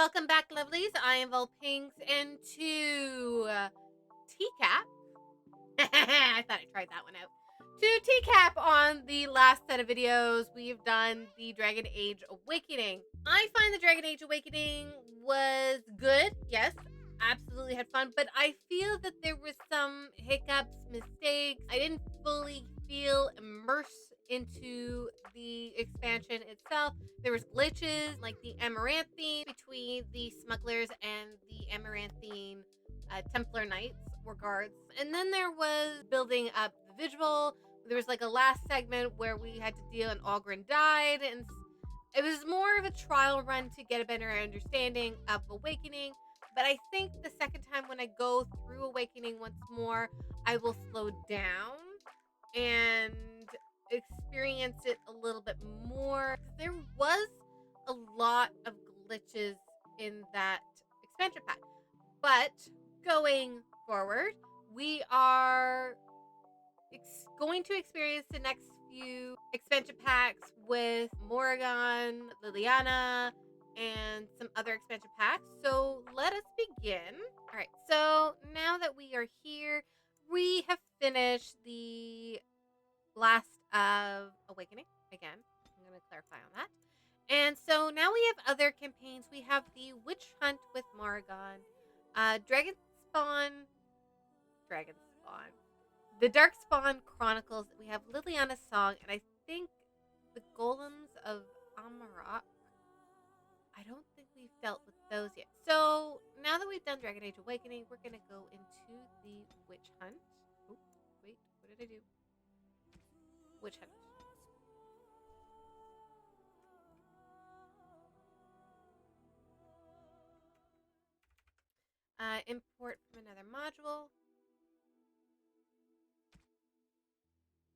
welcome back, lovelies. I am Volpinx, and to TCAP. I thought I tried that one out. To TCAP on the last set of videos, we've done the Dragon Age Awakening. I find the Dragon Age Awakening was good, yes, absolutely had fun, but I feel that there was some hiccups, mistakes. I didn't fully feel immersed into the expansion itself. There was glitches like the Amaranthine between the smugglers and the Amaranthine Templar Knights or guards. And then there was building up the visual. There was like a last segment where we had to deal and Ogren died, and it was more of a trial run to get a better understanding of Awakening. But I think the second time when I go through Awakening once more, I will slow down and experience it a little bit more. There was a lot of glitches in that expansion pack. But going forward, we are going to experience the next few expansion packs with Morrigan, Liliana, and some other expansion packs. So let us begin. All right, so now that we are here, we have finished the last of Awakening. Again, I'm going to clarify on that. And so now we have other campaigns. We have the Witch Hunt with Morrigan, Dragonspawn, the Darkspawn Chronicles. We have Liliana's Song, and I think the Golems of Amarok. I don't think we've dealt with those yet. So now that we've done Dragon Age Awakening, we're going to go into the Witch Hunt. Oh, wait, what did I do? Witch Hunt. Import from another module.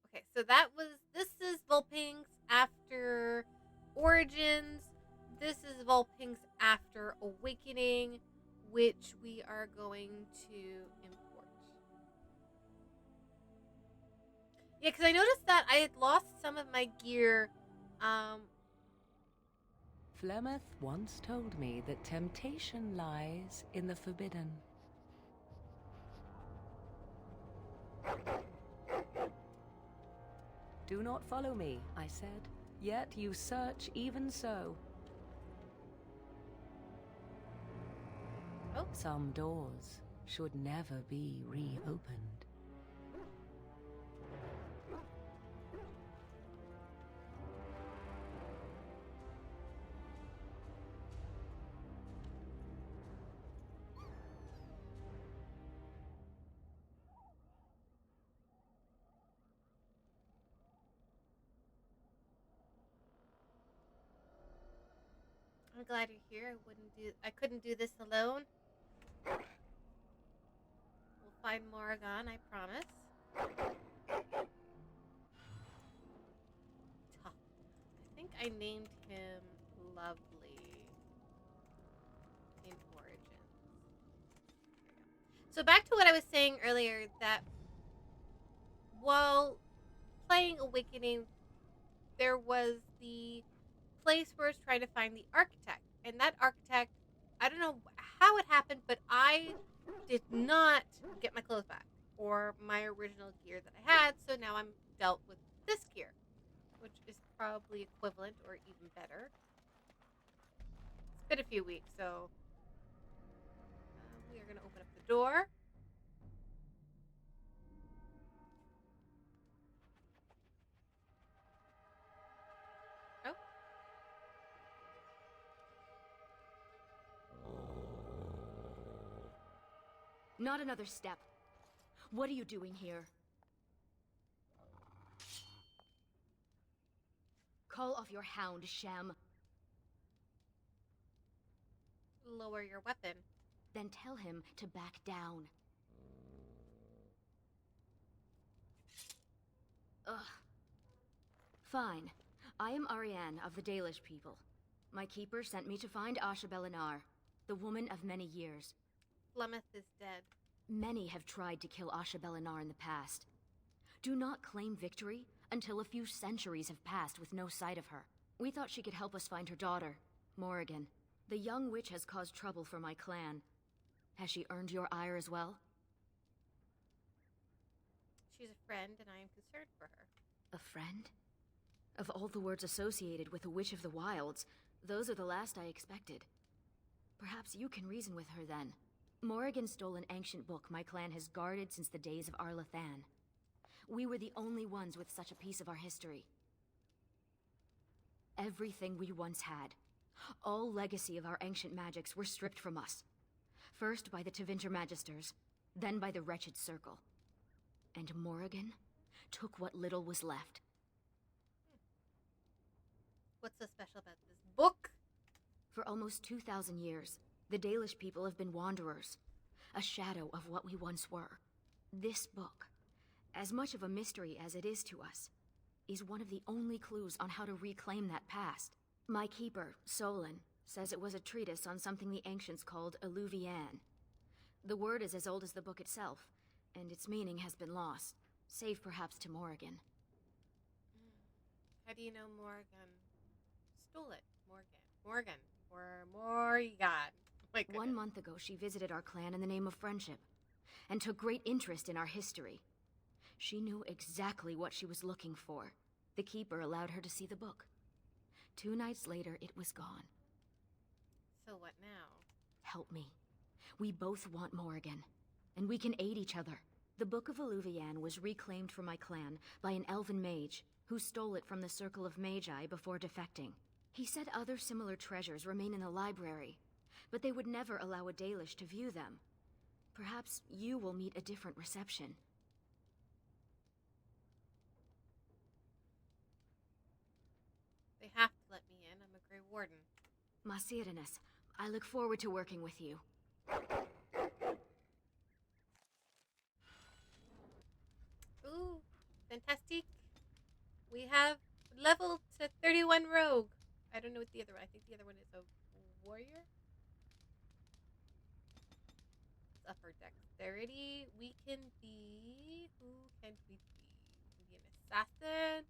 Okay, so this is Volpinx after Origins. This is Volpinx after Awakening, which we are going to import. Yeah, because I noticed that I had lost some of my gear. Flemeths once told me that temptation lies in the forbidden. Do not follow me, I said, yet you search even so. Oh. Some doors should never be reopened. I'm glad you're here. I couldn't do this alone. We'll find Morrigan, I promise. Tough. I think I named him Lovely in Origins. So back to what I was saying earlier, that while playing Awakening, there was the place where it's trying to find the architect. And that architect, I don't know how it happened, but I did not get my clothes back or my original gear that I had. So now I'm dealt with this gear, which is probably equivalent or even better. It's been a few weeks, so we are going to open up the door. Not another step. What are you doing here? Call off your hound, Shem. Lower your weapon. Then tell him to back down. Ugh. Fine. I am Ariane of the Dalish people. My keeper sent me to find Asha Belinar, the woman of many years. Flemeths is dead. Many have tried to kill Asha Belinar in the past. Do not claim victory until a few centuries have passed with no sight of her. We thought she could help us find her daughter, Morrigan. The young witch has caused trouble for my clan. Has she earned your ire as well? She's a friend, and I am concerned for her. A friend? Of all the words associated with a witch of the wilds, those are the last I expected. Perhaps you can reason with her then. Morrigan stole an ancient book my clan has guarded since the days of Arlathan. We were the only ones with such a piece of our history. Everything we once had, all legacy of our ancient magics, were stripped from us. First by the Tevinter Magisters, then by the wretched Circle. And Morrigan took what little was left. What's so special about this book? For almost 2,000 years, the Dalish people have been wanderers, a shadow of what we once were. This book, as much of a mystery as it is to us, is one of the only clues on how to reclaim that past. My keeper, Solon, says it was a treatise on something the ancients called Eluvian. The word is as old as the book itself, and its meaning has been lost, save perhaps to Morrigan. How do you know Morgan stole it? Morgan. Or Morrigan. 1 month ago, she visited our clan in the name of friendship, and took great interest in our history. She knew exactly what she was looking for. The keeper allowed her to see the book. 2 nights later, it was gone. So what now? Help me. We both want Morrigan, and we can aid each other. The Book of Eluvian was reclaimed for my clan by an elven mage, who stole it from the Circle of Magi before defecting. He said other similar treasures remain in the library, but they would never allow a Dalish to view them. Perhaps you will meet a different reception. They have to let me in. I'm a Grey Warden. Masirenes, I look forward to working with you. Ooh, fantastic. We have leveled to 31 rogue. I don't know what the other one. I think the other one is a warrior. Let's up our dexterity. We can be... Who can we be? We can be an assassin,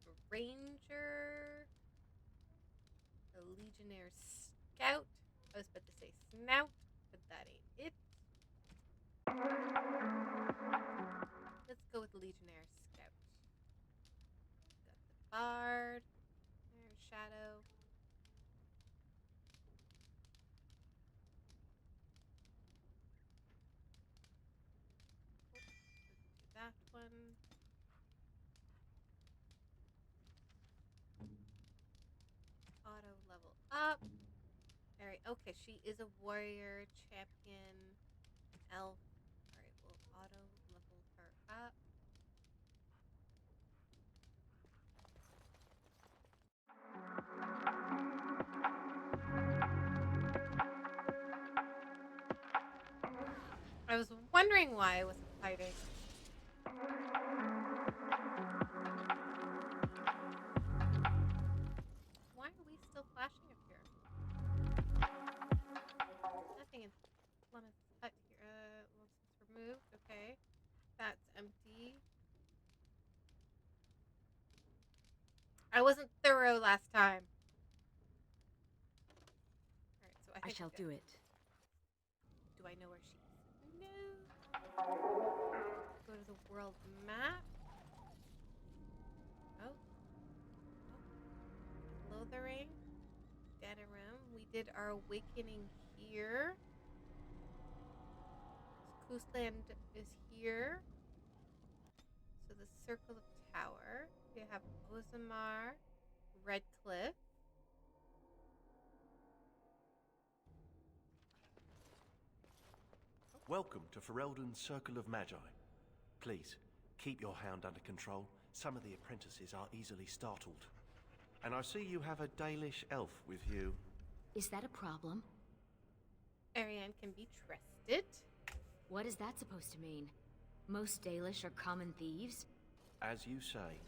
a ranger, a legionnaire scout. I was about to say snout, but that ain't it. Let's go with legionnaire scout. Got the bard. There's shadow. Let's do that one. Auto level up. Alright, okay, she is a warrior, champion, elf. Alright, we'll auto level her up. I was wondering why I wasn't fighting. Why are we still flashing up here? Nothing in Flemeths HUt here. Well, it's removed. Okay. That's empty. I wasn't thorough last time. Alright, so I think shall do it. Do I know where she is? No. Go to the world map. Oh. Lothering. Datarim. We did our awakening here. Coastland is here. So the Circle of Tower. We have Ozamar, Redcliffe. Welcome to Ferelden's Circle of Magi. Please, keep your hound under control. Some of the apprentices are easily startled. And I see you have a Dalish elf with you. Is that a problem? Ariane can be trusted. What is that supposed to mean? Most Dalish are common thieves? As you say,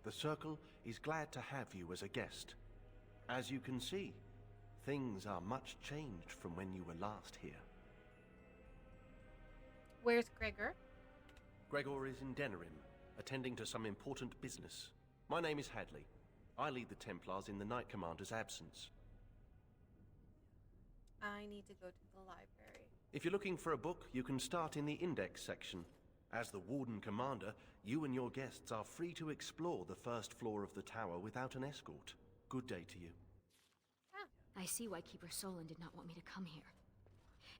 the Circle is glad to have you as a guest. As you can see, things are much changed from when you were last here. Where's Gregor? Gregor is in Denerim, attending to some important business. My name is Hadley. I lead the Templars in the Knight Commander's absence. I need to go to the library. If you're looking for a book, you can start in the index section. As the Warden Commander, you and your guests are free to explore the first floor of the tower without an escort. Good day to you. I see why Keeper Solon did not want me to come here.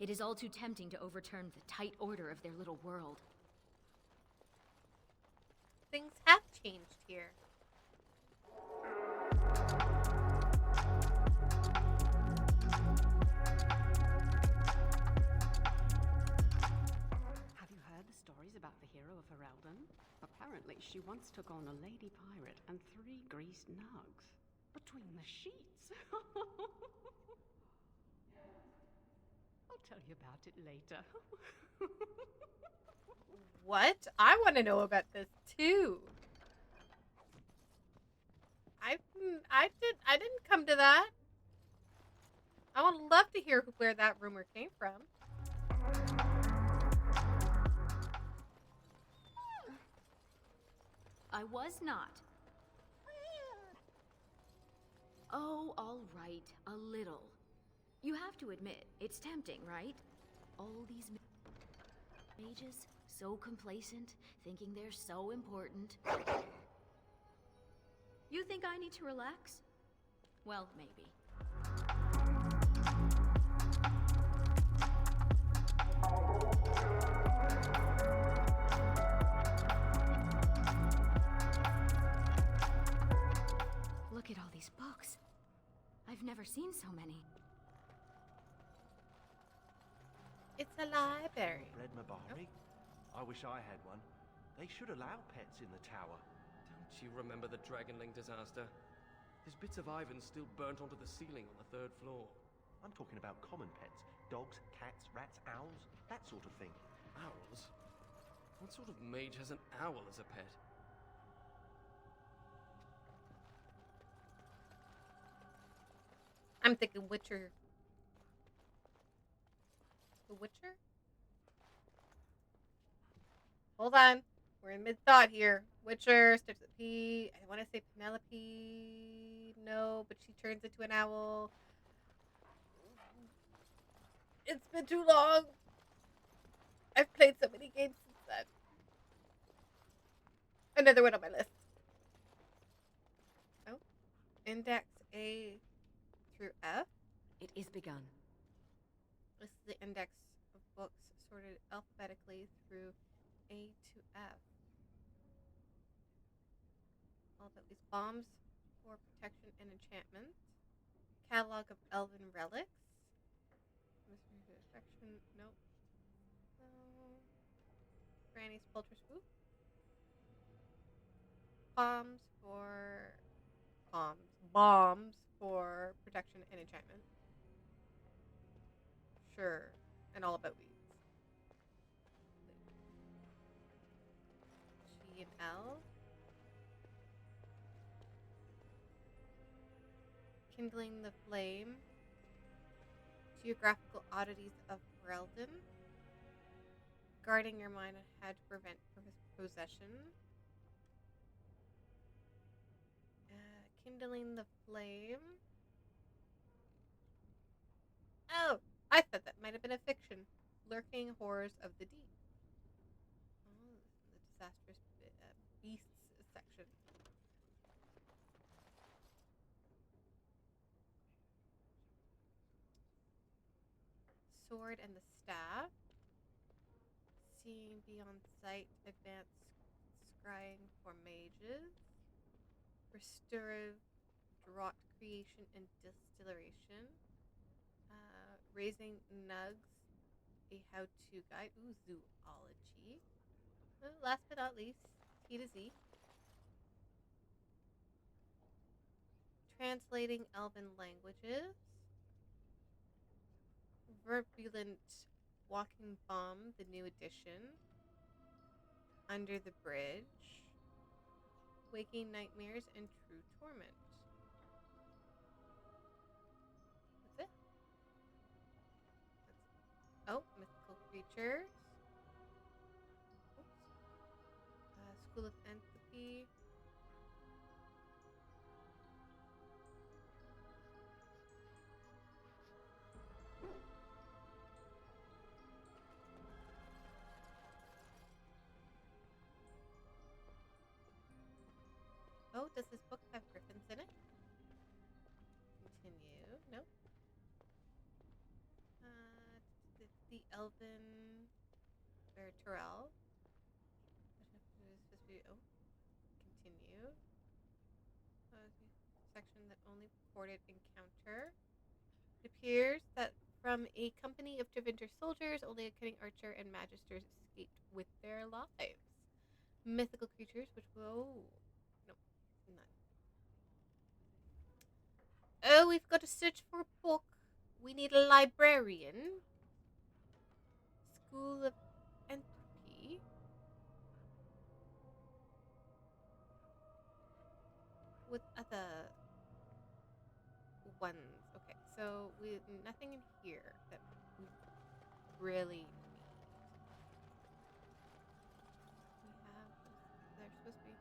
It is all too tempting to overturn the tight order of their little world. Things have changed here. Have you heard the stories about the hero of Heraldon? Apparently, she once took on a lady pirate and 3 greased nugs. Between the sheets. I'll tell you about it later. What? I want to know about this too. I didn't come to that. I would love to hear where that rumor came from. I was not. Oh, all right, a little. You have to admit, it's tempting, right? All these mages, so complacent, thinking they're so important. You think I need to relax? Well, maybe. Look at all these books. I've never seen so many. It's a library. Red Mabari? I wish I had one. They should allow pets in the tower. Don't you remember the Dragonling disaster? There's bits of Ivan still burnt onto the ceiling on the 3rd floor. I'm talking about common pets. Dogs, cats, rats, owls, that sort of thing. Owls? What sort of mage has an owl as a pet? I'm thinking Witcher. The Witcher? Hold on. We're in mid-thought here. Witcher, starts with P. I want to say Penelope. No, but she turns into an owl. It's been too long. I've played so many games since then. Another one on my list. Oh. Index A through F. It is begun. This is the index of books sorted alphabetically through A to F. All about these bombs for protection and enchantment. Catalog of elven relics. Mystery of affection. Nope. Granny's poultry scoop. Bombs for protection and enchantment. Sure. And all about weeds. G and L. Kindling the flame. Geographical oddities of Ferelden. Guarding your mind and how to prevent possession. Kindling the flame. Oh, I thought that might have been a fiction. Lurking horrors of the deep. Oh, the disastrous beasts section. Sword and the staff. Seeing beyond sight. Advanced scrying for mages. Restorative draught creation and distillation. Raising nugs, a how-to guide. Ooh, zoology. Last but not least, T to Z. Translating elven languages. Virulent walking bomb, the new edition. Under the bridge. Waking nightmares and true torment. That's it. Oh, mythical creatures. Oops. School of Entropy. Oh, does this book have griffins in it? Continue. Nope. The Elven Varterral. Oh, continue. Section that only reported encounter. It appears that from a company of Tevinter soldiers, only a cunning archer and magisters escaped with their lives. Mythical creatures, which will... No, none. Oh, we've got to search for a book. We need a librarian. School of Entropy. What other ones? Okay, so nothing in here that we really need. There's supposed to be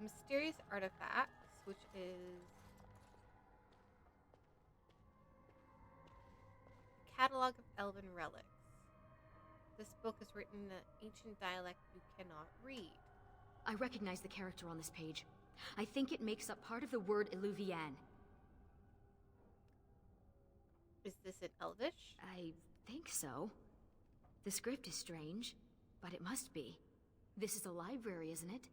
mysterious artifacts, which is catalog of elven relics. This book is written in an ancient dialect you cannot read. I recognize the character on this page. I think it makes up part of the word Eluvian. Is this in Elvish? I think so. The script is strange, but it must be. This is a library, isn't it?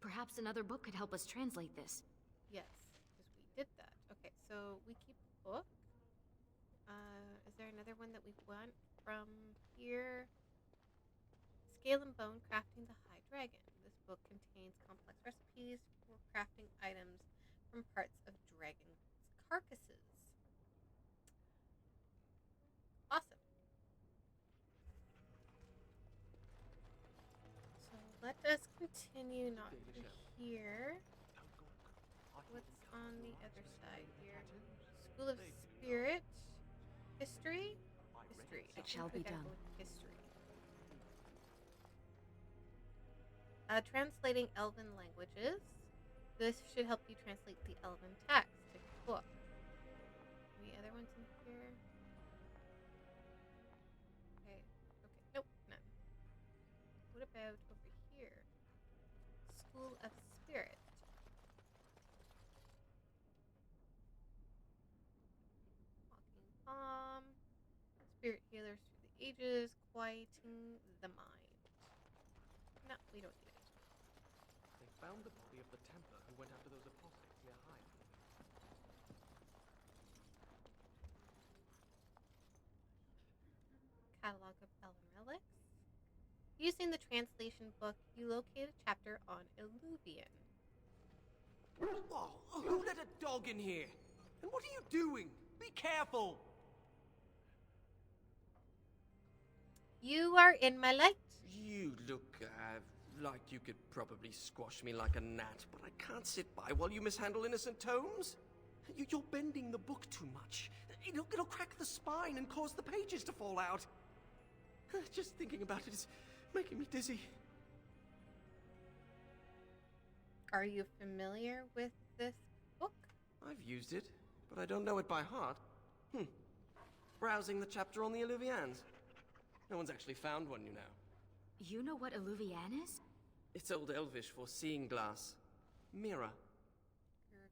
Perhaps another book could help us translate this. Yes, because we did that. Okay, so we keep the book. Is there another one that we want from here? Scale and Bone, Crafting the High Dragon. This book contains complex recipes for crafting items from parts of dragon carcasses. Awesome. So let us continue not through here. What's on the other side here? School of Spirit. History? History. It shall be done. History. Translating Elven languages. This should help you translate the Elven text. Take a book. Any other ones in here? Okay. Nope, none. What about over here? School of Spirit. Walking Palm. Spirit healers through the ages. Quieting the mind. No, we don't need it. They found the body of the Templar who went after those apostates near Hyde. Catalog of Elven relics. Using the translation book, you locate a chapter on Eluvian. Oh, who let a dog in here? And what are you doing? Be careful! You are in my light. You look, like you could probably squash me like a gnat, but I can't sit by while you mishandle innocent tomes. You're bending the book too much. It'll crack the spine and cause the pages to fall out. Just thinking about it is making me dizzy. Are you familiar with this book? I've used it, but I don't know it by heart. Browsing the chapter on the Eluvians. No one's actually found one, you know. You know what Eluvian is? It's Old Elvish for seeing glass. Mirror. Your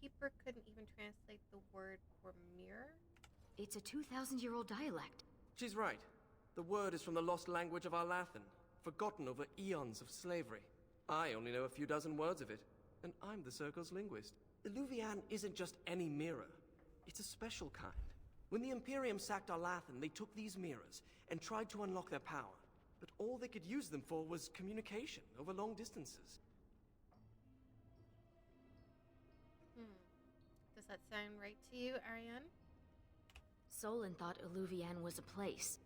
keeper couldn't even translate the word for mirror? It's a 2,000-year-old dialect. She's right. The word is from the lost language of Arlathan, forgotten over eons of slavery. I only know a few dozen words of it, and I'm the Circle's linguist. Eluvian isn't just any mirror. It's a special kind. When the Imperium sacked Arlathan, they took these mirrors and tried to unlock their power. But all they could use them for was communication over long distances. Does that sound right to you, Ariane? Solon thought Eluvian was a place.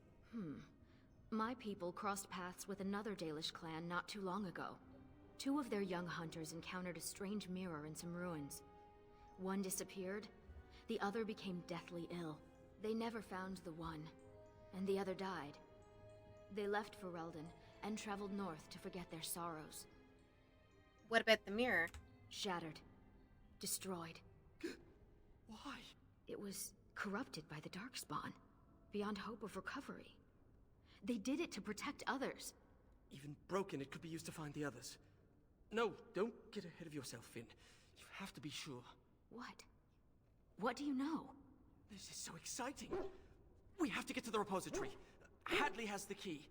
My people crossed paths with another Dalish clan not too long ago. 2 of their young hunters encountered a strange mirror in some ruins. One disappeared, the other became deathly ill. They never found the one, and the other died. They left Ferelden and traveled north to forget their sorrows. What about the mirror? Shattered. Destroyed. Why? It was corrupted by the Darkspawn, beyond hope of recovery. They did it to protect others. Even broken, it could be used to find the others. No, don't get ahead of yourself, Finn. You have to be sure. What? What do you know? This is so exciting. We have to get to the repository. Hadley has the key.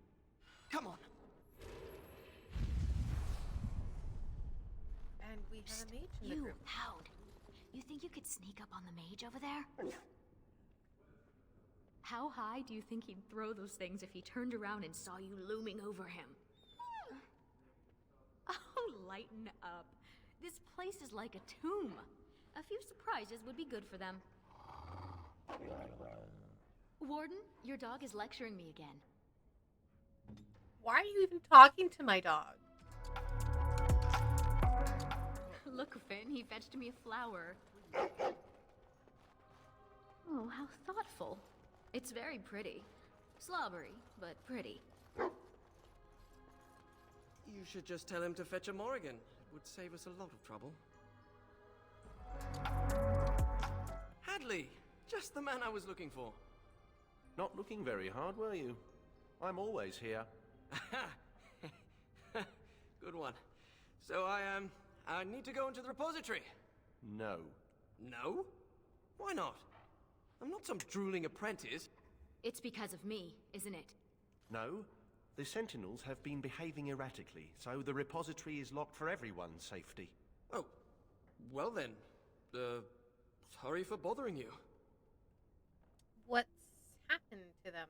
Come on. And we have a mage in the You, group. Hound. You think you could sneak up on the mage over there? How high do you think he'd throw those things if he turned around and saw you looming over him? Oh, lighten up. This place is like a tomb. A few surprises would be good for them. Warden, your dog is lecturing me again. Why are you even talking to my dog? Look, Finn, he fetched me a flower. Oh, how thoughtful. It's very pretty. Slobbery, but pretty. You should just tell him to fetch a Morrigan. It would save us a lot of trouble. Hadley! Just the man I was looking for. Not looking very hard, were you? I'm always here. Good one. So I need to go into the repository. No. No? Why not? I'm not some drooling apprentice. It's because of me, isn't it? No. The Sentinels have been behaving erratically, so the repository is locked for everyone's safety. Oh, well then. Sorry for bothering you. What's happened to them?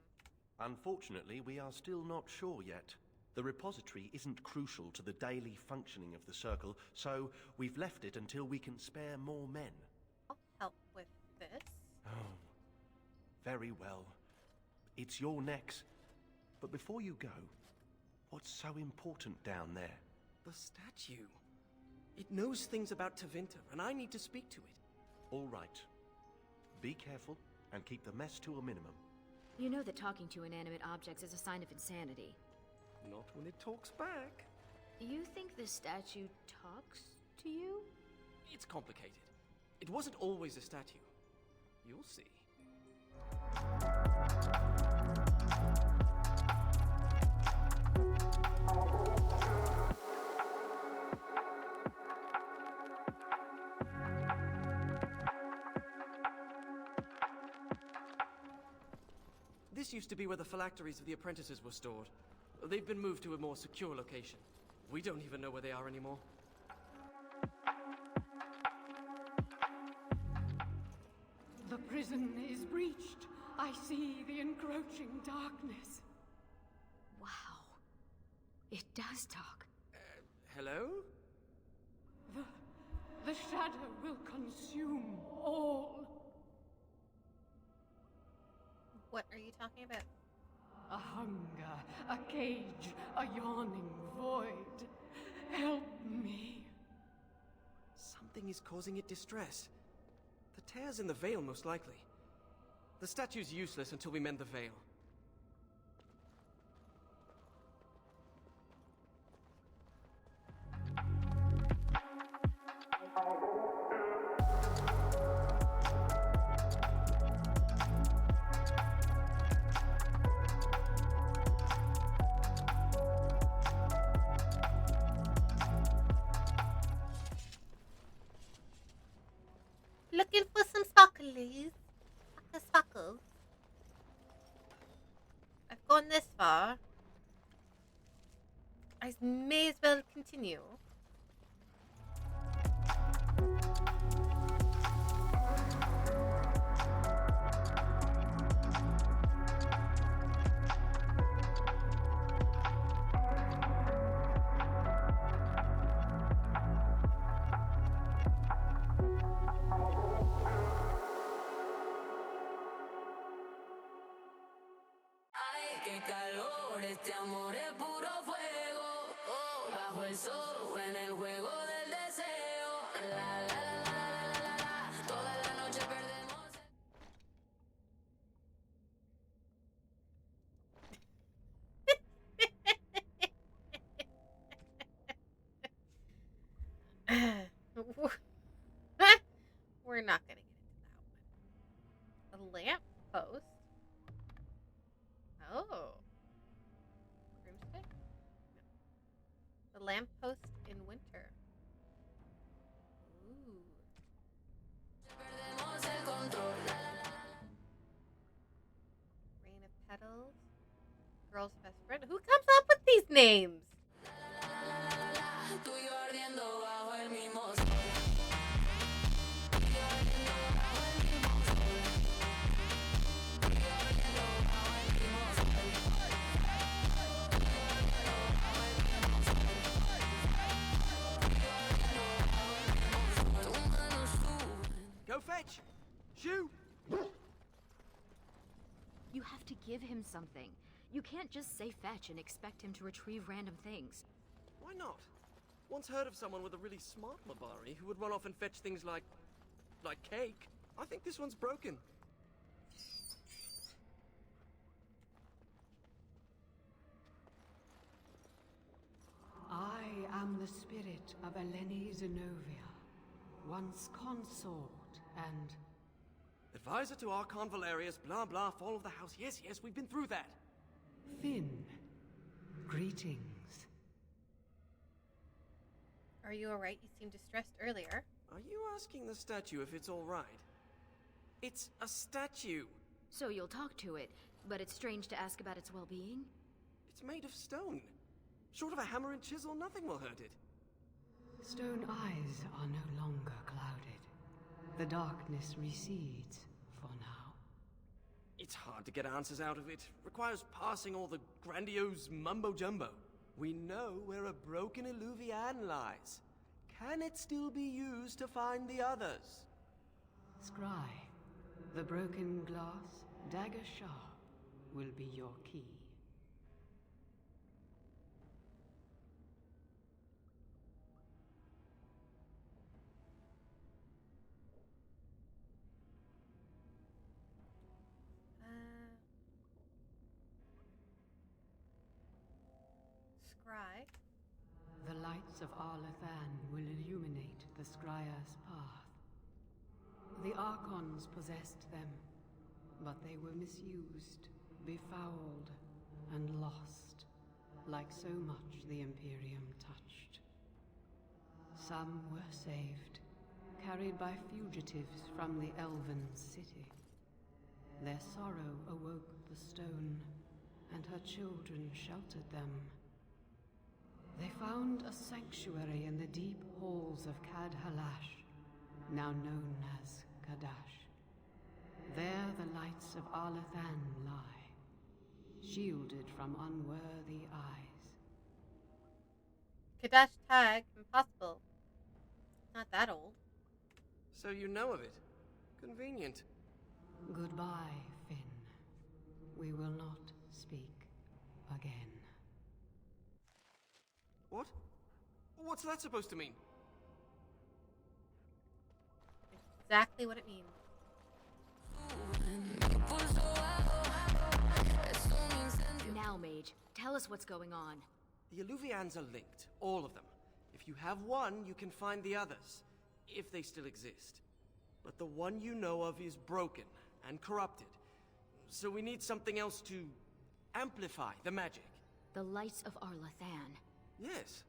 Unfortunately, we are still not sure yet. The repository isn't crucial to the daily functioning of the Circle, so we've left it until we can spare more men. I'll help with this. Oh, very well. It's your necks. But before you go, what's so important down there? The statue. It knows things about Tevinter, and I need to speak to it. All right. Be careful and keep the mess to a minimum. You know that talking to inanimate objects is a sign of insanity. Not when it talks back. You think the statue talks to you? It's complicated. It wasn't always a statue. You'll see. This used to be where the phylacteries of the apprentices were stored. They've been moved to a more secure location. We don't even know where they are anymore. The prison is breached. I see the encroaching darkness. Wow. It does talk. Hello? The shadow will consume all. What are you talking about? A hunger, a cage, a yawning void. Help me. Something is causing it distress. The tear's in the veil, most likely. The statue's useless until we mend the veil. Looking for some sparklies. Sparkles. I've gone this far. I may as well continue. We're not gonna get into that one. A lamp post. Oh. Broomstick? No. The lamp post in winter. girl's best friend. Who comes up with these names? Go fetch! Shoo! You have to give him something. You can't just say fetch and expect him to retrieve random things. Why not? Once heard of someone with a really smart Mabari who would run off and fetch things like cake. I think this one's broken. I am the spirit of Eleni Zenobia, once consort and... Advisor to Archon Valerius, blah blah, fall of the house. Yes, we've been through that. Finn. Greetings. Are you alright? You seemed distressed earlier. Are you asking the statue if it's alright? It's a statue. So you'll talk to it, but it's strange to ask about its well-being? It's made of stone. Short of a hammer and chisel, nothing will hurt it. Stone eyes are no longer clouded. The darkness recedes for now. It's hard to get answers out of it. Requires parsing all the grandiose mumbo-jumbo. We know where a broken Eluvian lies. Can it still be used to find the others? Scry, the broken glass dagger sharp will be your key. Scry. The lights of Arlathan will illuminate the Scryer's path. The Archons possessed them, but they were misused, befouled, and lost, like so much the Imperium touched. Some were saved, carried by fugitives from the Elven city. Their sorrow awoke the stone, and her children sheltered them. They found a sanctuary in the deep halls of Cadash, now known as Cadash. There the lights of Arlathan lie, shielded from unworthy eyes. Cadash tag. Impossible. Not that old. So you know of it. Convenient. Goodbye, Finn. We will not speak again. What? What's that supposed to mean? Exactly what it means. Now, Mage, tell us what's going on. The Eluvians are linked, all of them. If you have one, you can find the others, if they still exist. But the one you know of is broken and corrupted. So we need something else to amplify the magic. The lights of Arlathan. Yes.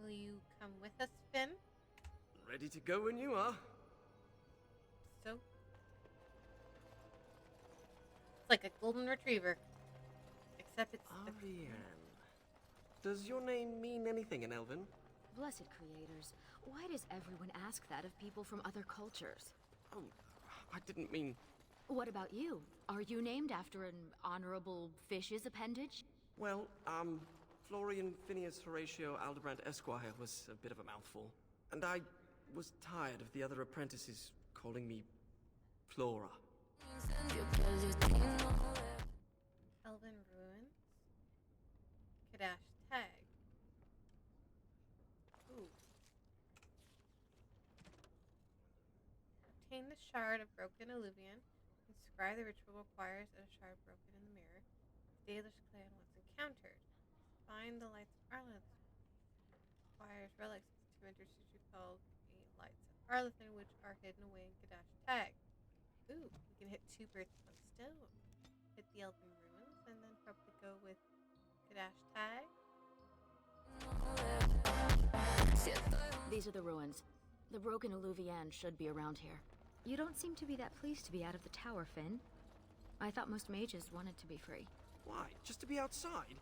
Will you come with us, Finn? Ready to go when you are. So? It's like a golden retriever. Except it's Ariane. Does your name mean anything in Elven? Blessed creators, why does everyone ask that of people from other cultures? Oh, I didn't mean... What about you? Are you named after an honorable fish's appendage? Well, Florian Phineas Horatio Aldebrand Esquire was a bit of a mouthful. And I was tired of the other apprentices calling me Flora. Elven Ruins. Cadash tag. Ooh. Obtain the shard of broken Eluvian. Scry the ritual requires a shard broken in the mirror. Dalish clan once encountered. Find the lights of Arlathan. Requires relics to enter sushi called the lights of Arlathan, which are hidden away in Cadash tag. Ooh, we can hit two birds with one stone. Hit the Elven Ruins, and then probably go with Cadash tag. These are the ruins. The broken Eluvian should be around here. You don't seem to be that pleased to be out of the tower, Finn. I thought most mages wanted to be free. Why? Just to be outside?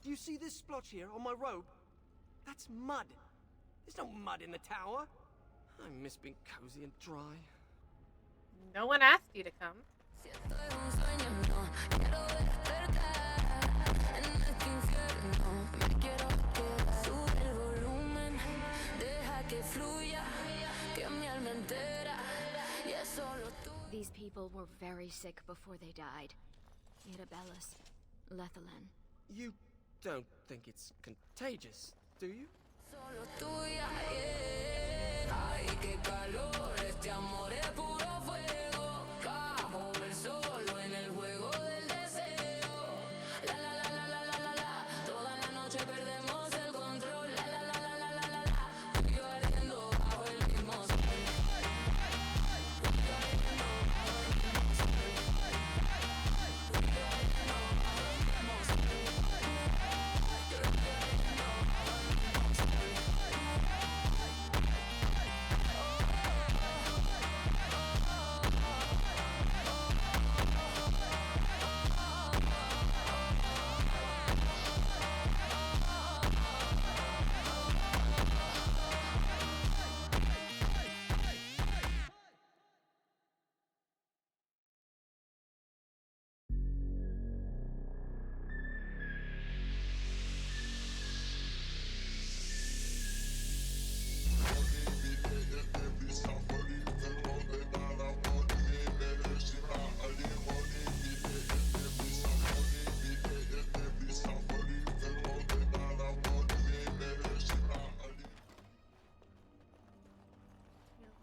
Do you see this splotch here on my robe? That's mud. There's no mud in the tower. I miss being cozy and dry. No one asked you to come. These people were very sick before they died. Mirabellus, Lethalan. You don't think it's contagious, do you?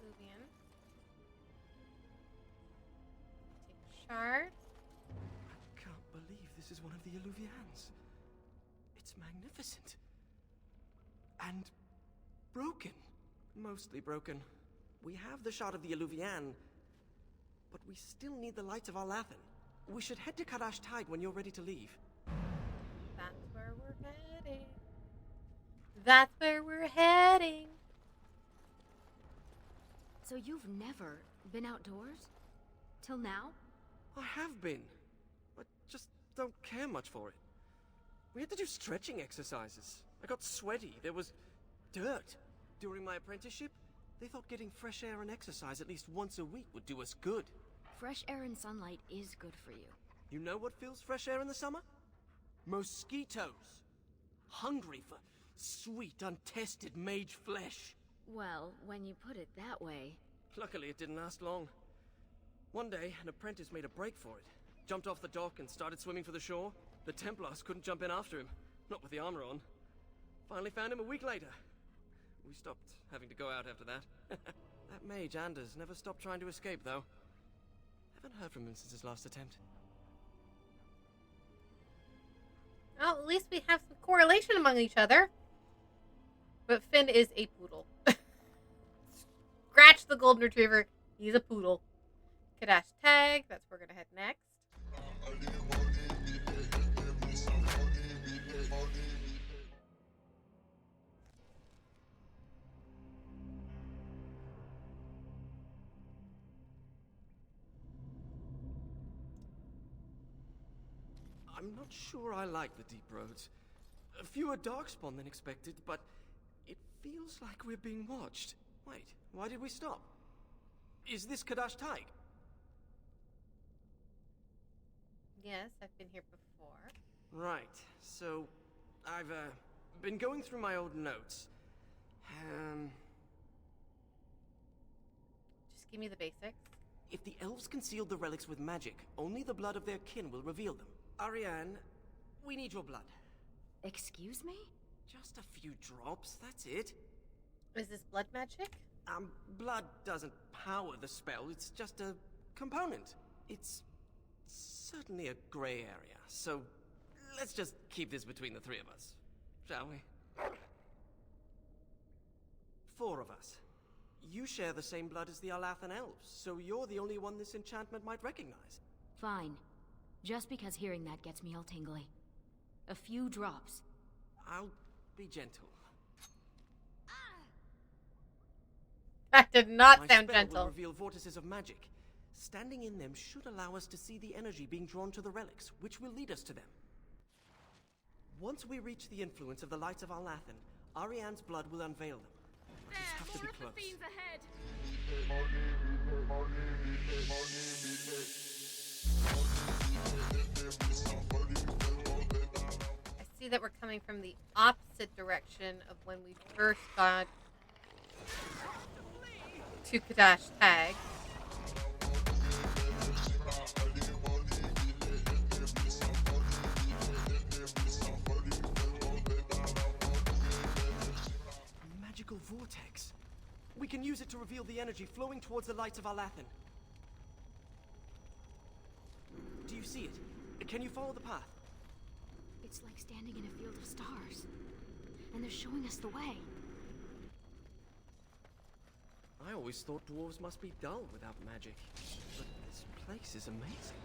Eluvian. Take a shard. I can't believe this is one of the Eluvians. It's magnificent. And broken. Mostly broken. We have the shard of the Eluvian, but we still need the lights of our Lathan. We should head to Cadash Tide when you're ready to leave. That's where we're heading. That's where we're heading. So you've never been outdoors? Till now? I have been. I just don't care much for it. We had to do stretching exercises. I got sweaty. There was dirt. During my apprenticeship, they thought getting fresh air and exercise at least once a week would do us good. Fresh air and sunlight is good for you. You know what fills fresh air in the summer? Mosquitoes. Hungry for sweet, untested mage flesh. Well, when you put it that way... Luckily, it didn't last long. One day, an apprentice made a break for it. Jumped off the dock and started swimming for the shore. The Templars couldn't jump in after him. Not with the armor on. Finally found him a week later. We stopped having to go out after that. That mage, Anders, never stopped trying to escape, though. Haven't heard from him since his last attempt. Well, at least we have some correlation among each other. But Finn is a poodle. Scratch the golden retriever. He's a poodle. Cadash tag. That's where we're going to head next. I'm not sure I like the deep roads. Fewer darkspawn than expected, but it feels like we're being watched. Wait, why did we stop? Is this Cadash Tide? Yes, I've been here before. Right, so I've been going through my old notes. Just give me the basics. If the elves concealed the relics with magic, only the blood of their kin will reveal them. Ariane, we need your blood. Excuse me? Just a few drops, that's it. Is this blood magic? Blood doesn't power the spell, it's just a component. It's certainly a gray area, so let's just keep this between the three of us, shall we? 4 of us. You share the same blood as the Alathan elves, so you're the only one this enchantment might recognize. Fine. Just because hearing that gets me all tingly. A few drops. I'll be gentle. That did not My sound spell gentle. will reveal vortices of magic. Standing in them should allow us to see the energy being drawn to the relics, which will lead us to them. Once we reach the influence of the lights of Arlathan, Ariane's blood will unveil them. Just have to be close. Ahead. I see that we're coming from the opposite direction of when we first got to Cadash tag. Magical vortex. We can use it to reveal the energy flowing towards the lights of Arlathan. Do you see it? Can you follow the path? It's like standing in a field of stars. And they're showing us the way. I always thought dwarves must be dull without magic. But this place is amazing.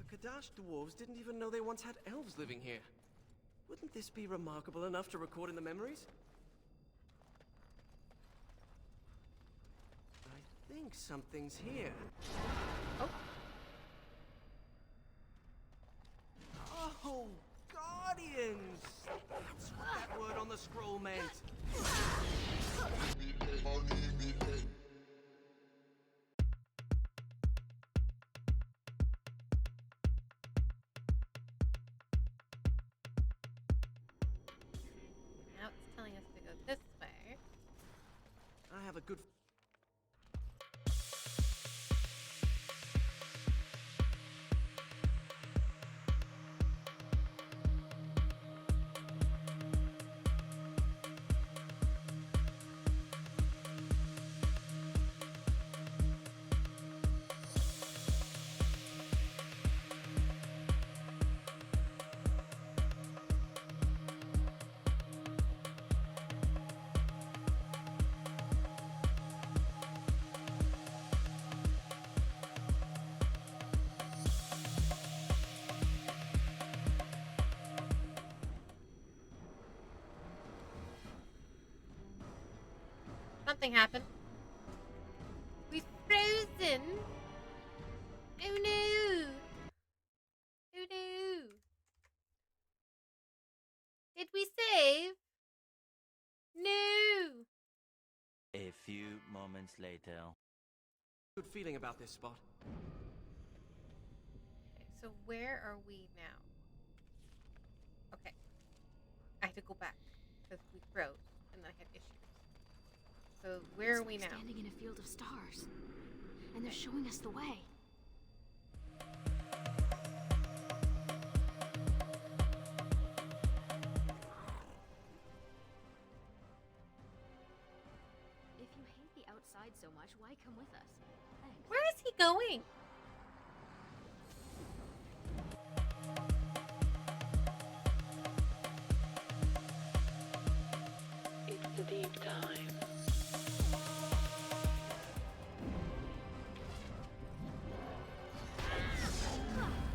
Cadash dwarves didn't even know they once had elves living here. Wouldn't this be remarkable enough to record in the memories? I think something's here. Oh. Oh, Guardians! That's what that word on the scroll meant. Now it's telling us to go this way. I have a good... Something happened. We've frozen. Oh no. Oh no. Did we save? No. A few moments later. good feeling about this spot. Okay, so where are we now? Okay. I had to go back because we froze and then I had issues. So where are we now? Standing in a field of stars, and they're showing us the way. If you hate the outside so much, why come with us? Thanks. Where is he going? It's a deep time.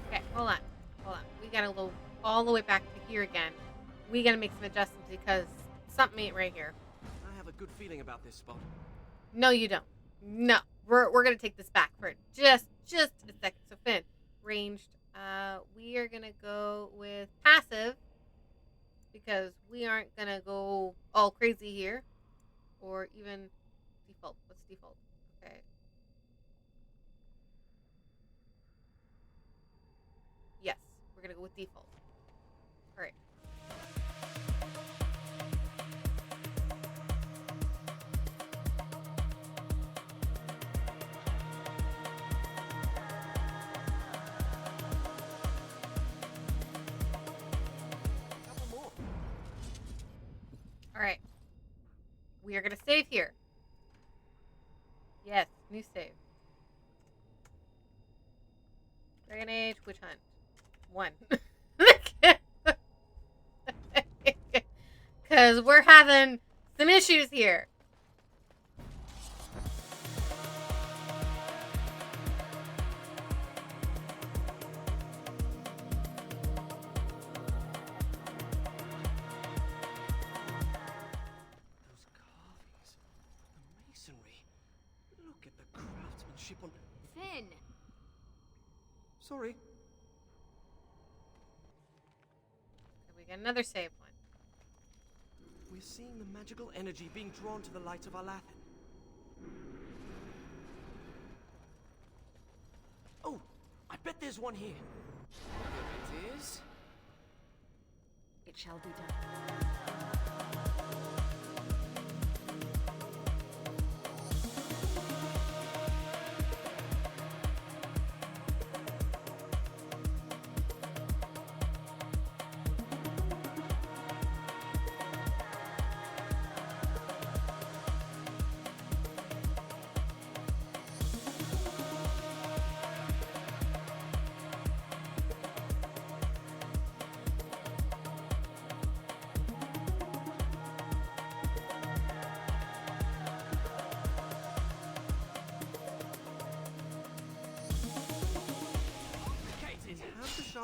Okay, hold on. Hold on. We gotta go all the way back to here again. We gotta make some adjustments because something ain't right here. I have a good feeling about this spot. No, you don't. No. We're gonna take this back for just a second. So Finn, ranged. We are gonna go with passive because we aren't gonna go all crazy here, or even default. What's default? Okay. Yes, we're gonna go with default. All right. Couple more. All right. We are gonna save here. Yes, new save. Dragon Age, Witch Hunt. 1. Because we're having some issues here. Those carvings, the masonry. Look at the craftsmanship on. Finn! Sorry. We got another save one. We're seeing the magical energy being drawn to the lights of Alathan. Oh, I bet there's one here. There it is. It shall be done.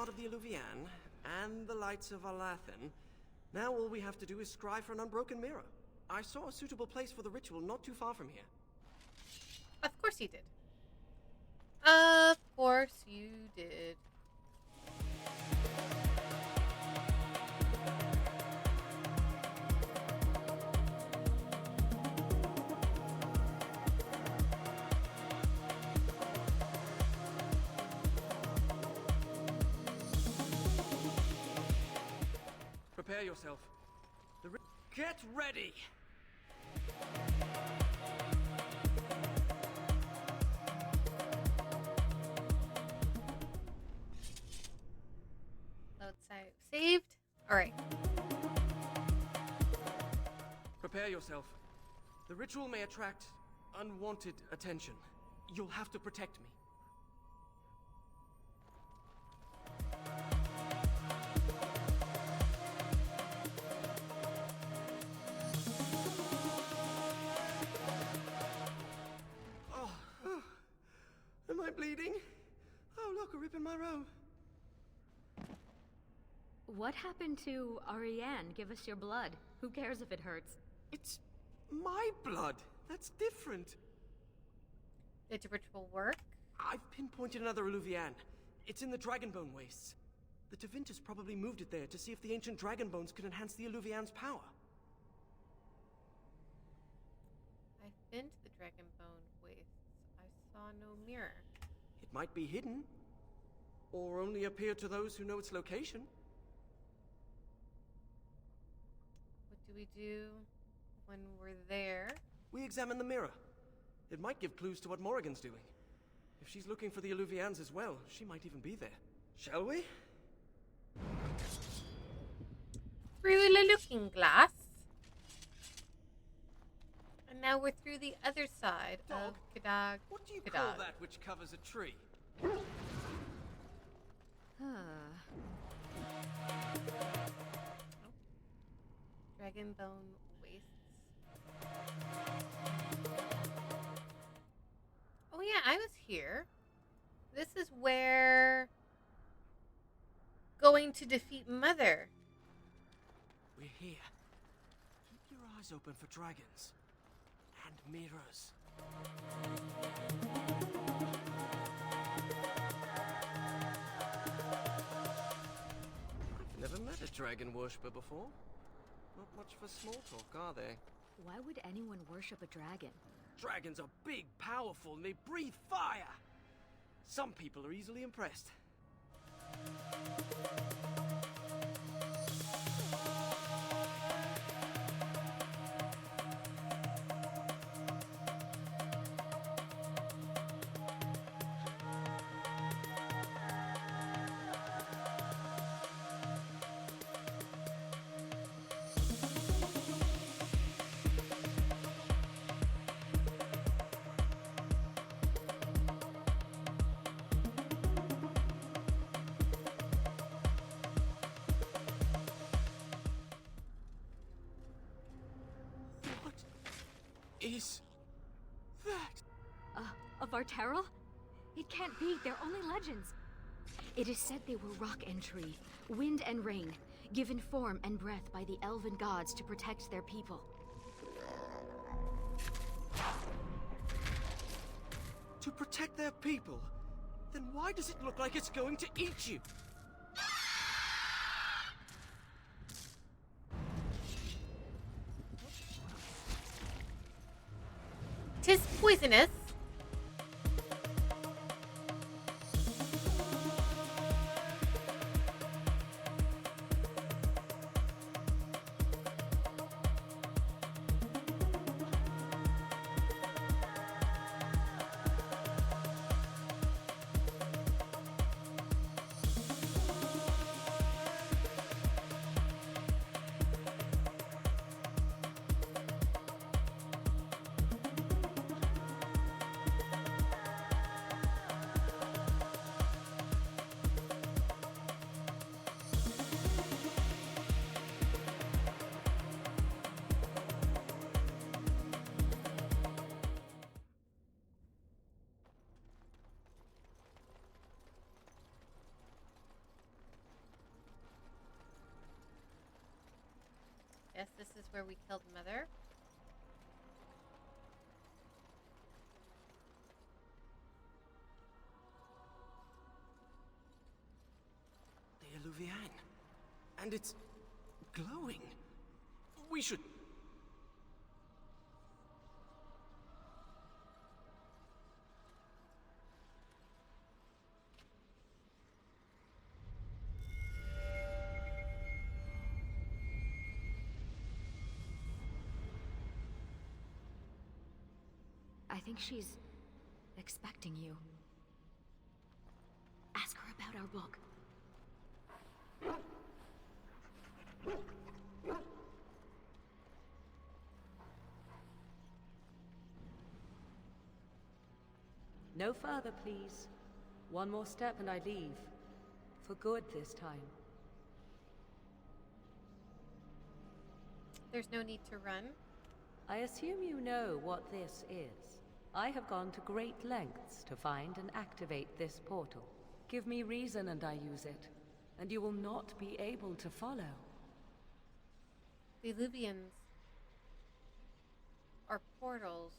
Of the Eluvian and the lights of Alathan. Now all we have to do is scry for an unbroken mirror. I saw a suitable place for the ritual not too far from here. Of course you did. Of course you did. Prepare yourself. Get ready! Load save. Saved? Alright. Prepare yourself. The ritual may attract unwanted attention. You'll have to protect me. Am I bleeding? Oh, look, a rip in my robe. What happened to Ariane? Give us your blood. Who cares if it hurts? It's my blood. That's different. Did your ritual work? I've pinpointed another Eluvian. It's in the Dragonbone wastes. The Tevintus probably moved it there to see if the ancient dragon bones could enhance the Eluvian's power. I've been to the Dragonbone wastes. I saw no mirror. It might be hidden, or only appear to those who know its location. What do we do when we're there? We examine the mirror. It might give clues to what Morrigan's doing. If she's looking for the Eluvians as well, she might even be there. Shall we? Through the looking glass. And now we're through the other side of Cadash. What do you call that which covers a tree? Dragonbone wastes. Oh yeah, I was here. This is where going to defeat Mother. We're here. Keep your eyes open for dragons. And mirrors. I've never met a dragon worshipper before. Not much for small talk, are they? Why would anyone worship a dragon? Dragons are big, powerful, and they breathe fire! Some people are easily impressed. is that? A Varterral? It can't be. They're only legends. It is said they were rock and tree, wind and rain, given form and breath by the elven gods to protect their people. To protect their people? Then why does it look like it's going to eat you? 'Tis poisonous. Yes, this is where we killed Mother. The Eluvian. And it's glowing. We should... I think she's expecting you. Ask her about our book. No further, please. One more step and I leave. For good this time. There's no need to run. I assume you know what this is. I have gone to great lengths to find and activate this portal. Give me reason and I use it, and you will not be able to follow. The Eluvians are portals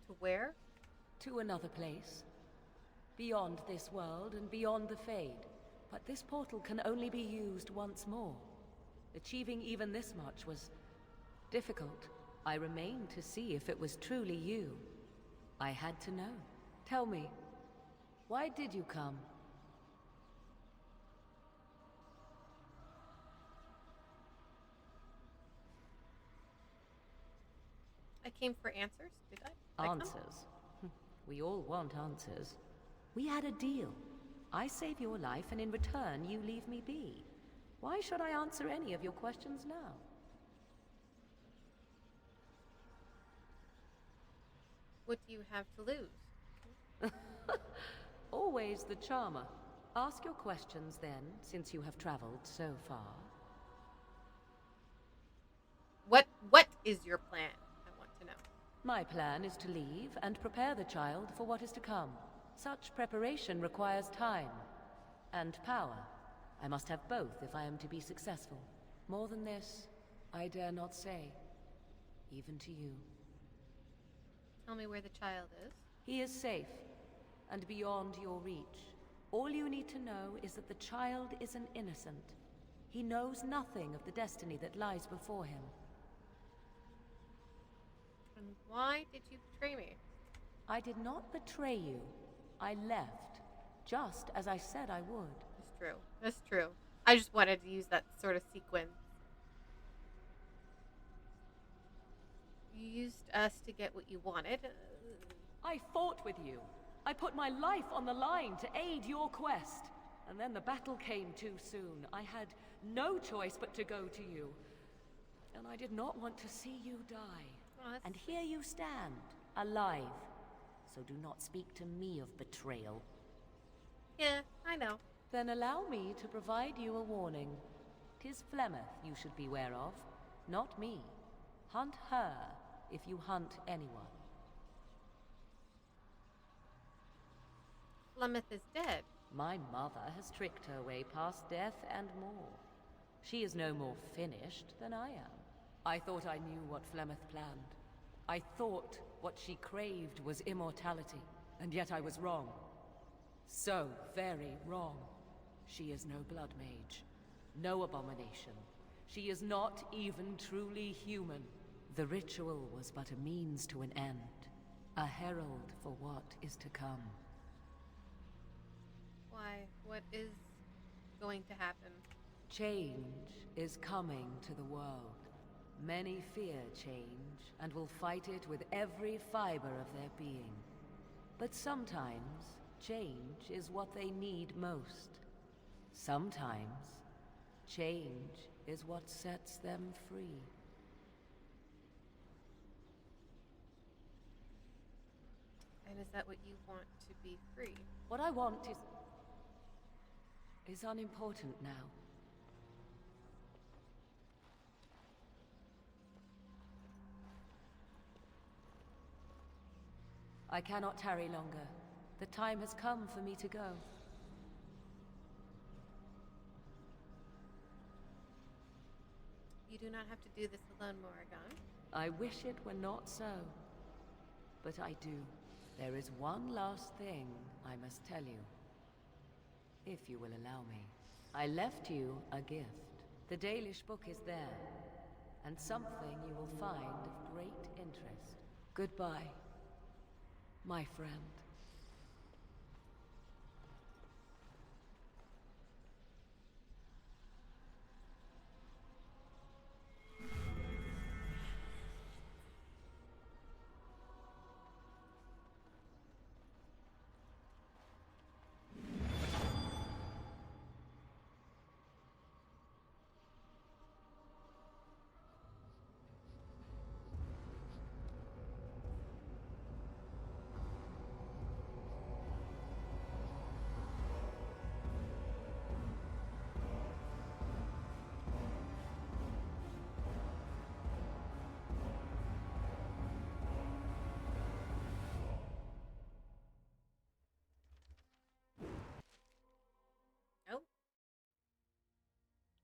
to where? To another place. Beyond this world and beyond the Fade. But this portal can only be used once more. Achieving even this much was difficult. I remained to see if it was truly you. I had to know. Tell me, why did you come? I came for answers, did I? Answers? We all want answers. We had a deal. I save your life and in return you leave me be. Why should I answer any of your questions now? What do you have to lose? Always the charmer. Ask your questions then, since you have traveled so far. What is your plan? I want to know. My plan is to leave and prepare the child for what is to come. Such preparation requires time and power. I must have both if I am to be successful. More than this, I dare not say, even to you. Tell me where the child is. He is safe, and beyond your reach. All you need to know is that the child is an innocent. He knows nothing of the destiny that lies before him. And why did you betray me? I did not betray you. I left, just as I said I would. That's true. That's true. I just wanted to use that sort of sequence. You used us to get what you wanted. I fought with you. I put my life on the line to aid your quest. And then the battle came too soon. I had no choice but to go to you. And I did not want to see you die. Oh, and here you stand, alive. So do not speak to me of betrayal. Yeah, I know. Then allow me to provide you a warning. 'Tis Flemeths you should beware of, not me. Hunt her, if you hunt anyone. Flemeths is dead. My mother has tricked her way past death and more. She is no more finished than I am. I thought I knew what Flemeth planned. I thought what she craved was immortality, and yet I was wrong. So very wrong. She is no blood mage, no abomination. She is not even truly human. The ritual was but a means to an end, a herald for what is to come. Why? What is going to happen? Change is coming to the world. Many fear change, and will fight it with every fiber of their being. But sometimes, change is what they need most. Sometimes, change is what sets them free. And is that what you want to be free? What I want is unimportant now. I cannot tarry longer. The time has come for me to go. You do not have to do this alone, Morrigan. I wish it were not so. But I do. There is one last thing I must tell you. If you will allow me. I left you a gift. The Dalish book is there, and something you will find of great interest. Goodbye, my friend.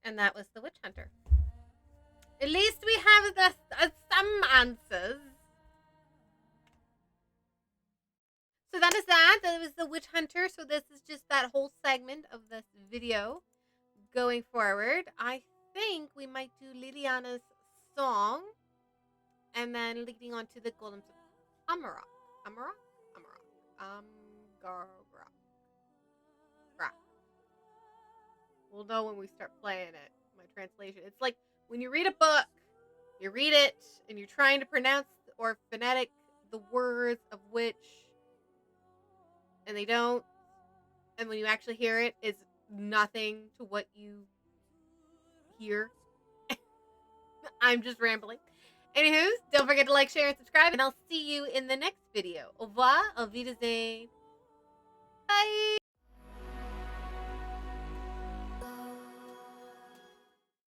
And that was the Witch Hunter. At least we have some answers. So that is that. That was the Witch Hunter. So this is just that whole segment of this video going forward. I think we might do Liliana's song. And then leading on to the Golems of Amarok. We'll know when we start playing it. My translation. It's like when you read a book, you read it, and you're trying to pronounce or phonetic the words of which, and they don't. And when you actually hear it, it's nothing to what you hear. I'm just rambling. Anywho, don't forget to like, share, and subscribe, and I'll see you in the next video. Au revoir, auf Wiedersehen.